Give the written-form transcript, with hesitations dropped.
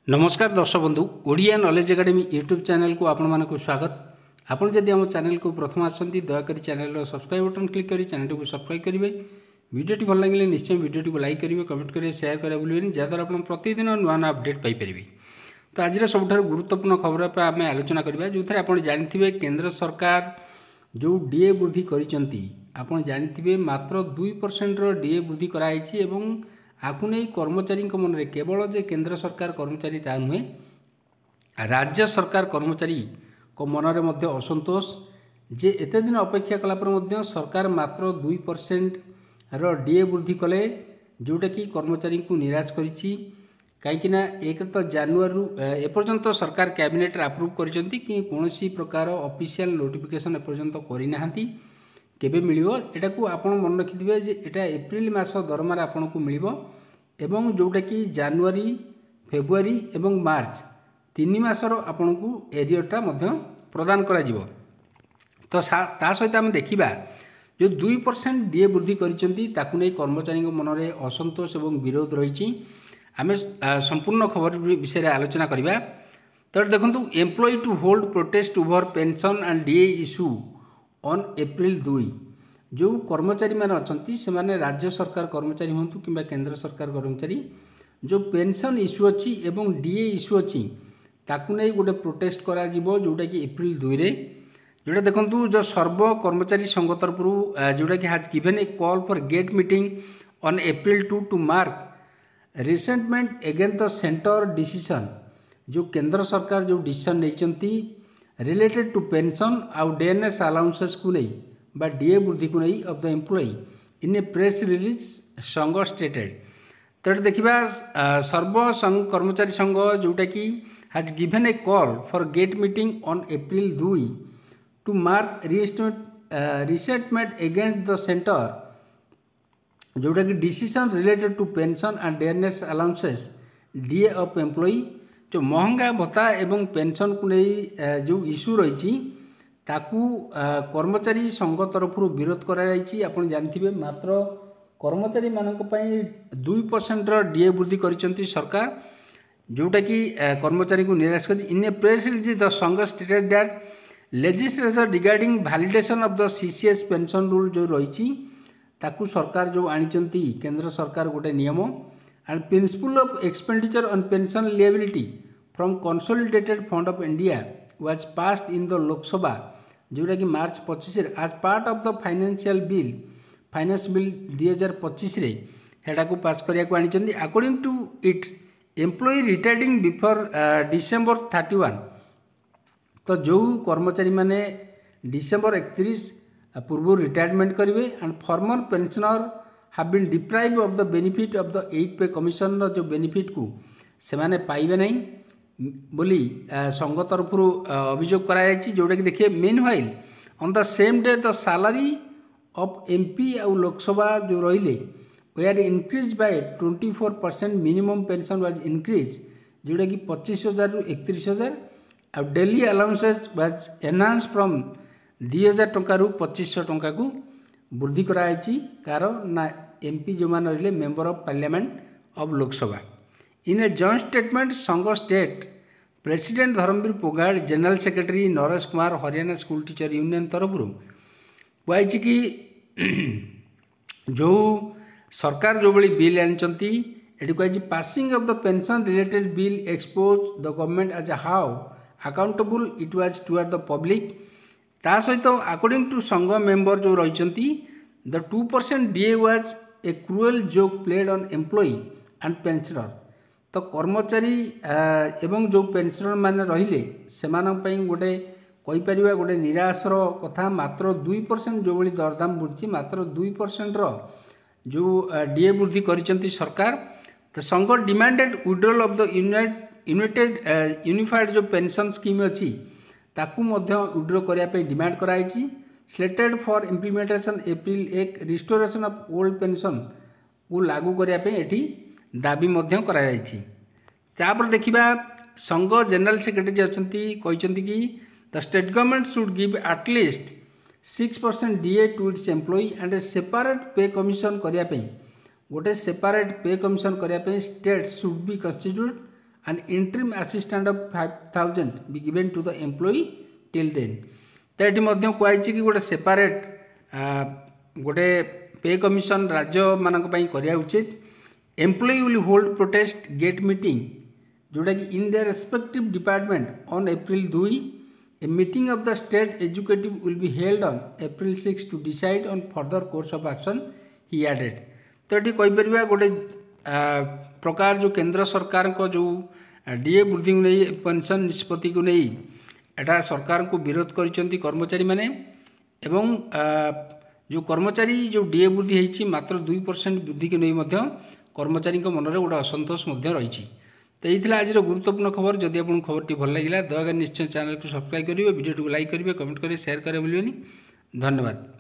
नमस्कार दर्शक बंधु Odia knowledge academy YouTube channel को आपण मानक स्वागत। आपण जदि आम चैनल को प्रथम आसती दयाकोरी चैनल सब्सक्राइब बटन क्लिक कर चैनल को सब्सक्राइब करेंगे। वीडियो भल लगे निश्चय वीडियो को लाइक करेंगे, कमेंट करेंगे, शेयर करें भूलें जहाँद्वारा आप प्रतिदिन नुआ नुआ अपडेट पाइपर। तो आज सबुठ गुरुत्वपूर्ण खबर पर आम आलोचना करवा जो थे आप जानते केंद्र सरकार जो डीए वृद्धि कर जानते मात्र 2% डीए वृद्धि कराई आपको नहीं कर्मचारी मन में केवल जे केंद्र सरकार कर्मचारी ता नुहे राज्य सरकार कर्मचारी को मनरे मध्य असंतोष जे एते दिन अपेक्षा कलापर सरकार मात्र 2% रो डीए वृद्धि कले जोटा कि कर्मचारी को निराश करिछि। कहीं एक तो जनवरी एपर्यंत सरकार कैबिनेट अप्रूव करिसेंती कि कोनोसी प्रकार ऑफिशियल नोटिफिकेशन एपर्यंत करिना केबे मिलिबो एटा को आपण मन रखिथिबे जे एटा एप्रिल मास दरमार आपण को मिलिबो एवं जोटा कि जनवरी फेब्रुआरी एवं मार्च 3 मासर आपण को एरियरटा मध्य प्रदान करा जिवो। तो ता सहित आम देखिबा जो 2% डीए वृद्धि करिसेंती ताकु नै कर्मचारी मन रे असंतोष एवं विरोध रहिछि। आमे संपूर्ण खबर विषय आलोचना करिबा। तो देखंतु employ to hold protest over pension and DA issue on April 2 जो कर्मचारी मैंने अच्छा से माने राज्य सरकार कर्मचारी हूँ कि केंद्र सरकार कर्मचारी जो पेंशन इश्यू अच्छी एवं डीए इश्यू अच्छी ताकू नहीं गोटे प्रोटेस्ट करा जोटा कि एप्रिल 2 रे जोटा देखंतु जो सर्व कर्मचारी संघ तरफ जोटा कि has given a call for gate meeting on April 2 to mark resentment against the centre decision जो केंद्र सरकार जो डिसीजन नहीं रिलेटेड टू पेंशन आउ डीएनएस अलाउंसेस को नहीं बा डीए वृद्धि को नहीं of the employ in a press release संघ स्टेटेड। तो देखा सर्व संघ कर्मचारी संघ जोटा कि has given a call for gate meeting on April 2 to mark रिसेटमेंट against the centre जोटा कि decision related to pension and dearness allowances DA of employ जो महंगा भत्ता एवं पेंशन को नहीं जो इश्यू रही ताकू कर्मचारी संघ तरफ विरोध कराई। आप जानते मात्र कर्मचारी मानक 2% डीए वृद्धि करिसेंती सरकार जोटा कि कर्मचारी को निराश कर। इन ए प्रेस रिलीज द संघ stated that legislature regarding validation of the CCS pension rule जो रही ताकू सरकार जो आनी केंद्र सरकार गोटे नियम and principle of expenditure on pension liability from consolidated fund of India was passed in the Lok Sabha जोटा कि मार्च 25 as part of the financial bill finance bill 2025 रे हेटा को पास करिया को आनी according to it employee retiring before December 31 तो जो कर्मचारी माने डिसेंबर 31 पूर्व रिटायरमेंट करेंगे and farmer pensioner have been deprived of the benefit of the 8 पे कमिशन जो बेनिफिट को से माने पाइबे नहीं बोली संघ तरफ अभियोग कराई जोटा कि देखिए meanwhile on the same day the salary of MP और लोकसभा जो रहिले were increase by 24% minimum pension was increase जोटा कि 25,000 रु 31,000 और daily allowances was enhance from 2,000 टंका रु 2,500 टंका को वृद्धि कराई कारण ना एमपी जो मान रहे member of parliament of Lok Sabha. In a joint statement संघ state president Dharamvir Pogad general secretary Naresh Kumar Haryana school teacher union तरफ कहुई कि जो सरकार जो बड़ी बिल आनी कही passing off the pension related bill expose the government as how accountable it was toward the public ता सहित अकॉर्डिंग टू संघ मेंबर जो रही the 2% DA was a cruel joke played on employ and pensioner. तो कर्मचारी एवं जो pensioner माने रहिले से गोटे कहीपर गोटे निराशर कथा मात्र 2% जो बड़ी दरदाम वृद्धि मात्र 2% जो डीए वृद्धि करिसेंती सरकार। तो संघ demanded withdrawal of the unified जो पेंशन स्कीम अच्छी ताकू मध्य विड्रॉ करने डिमांड कराई slitted for implementation April 1 restoration of old pension को लागू करने एटी दाबी मध्य कराई। तापर देखिबा संघ जनरल सेक्रेटरी अच्छा कि the state government should give at least 6% DA to its employ and a separate pay commission करने गोटे सेपरेट पे कमिशन करने state should be constitute an interim assistance of 5,000 be given to the employee till then। तो ये कहुई कि गोटे separate गोटे पे commission राज्य मानक करिया उचित। Employee will hold protest gate meeting जोटा कि in their respective department on April 2। A meeting of the state executive will be held on April 6 to decide on further course of action he added. तो ये कहीपर गोटे प्रकार जो केंद्र सरकार को जो डीए वृद्धि को नहीं पेंशन निष्पत्ति को नहीं एटा सरकार को विरोध कर कर्मचारी माने एवं जो कर्मचारी जो डीए वृद्धि होती मात्र 2% वृद्धि को नहीं कर्मचारी मन में गोटे असंतोष रही। तो ये आज गुरुत्वपूर्ण खबर। जदि आपको खबर भल लगे दयाकर निश्चय चैनल को सब्सक्राइब करेंगे, वीडियो को लाइक करेंगे, कमेंट करेंगे, शेयर करेंगे भूलें। धन्यवाद।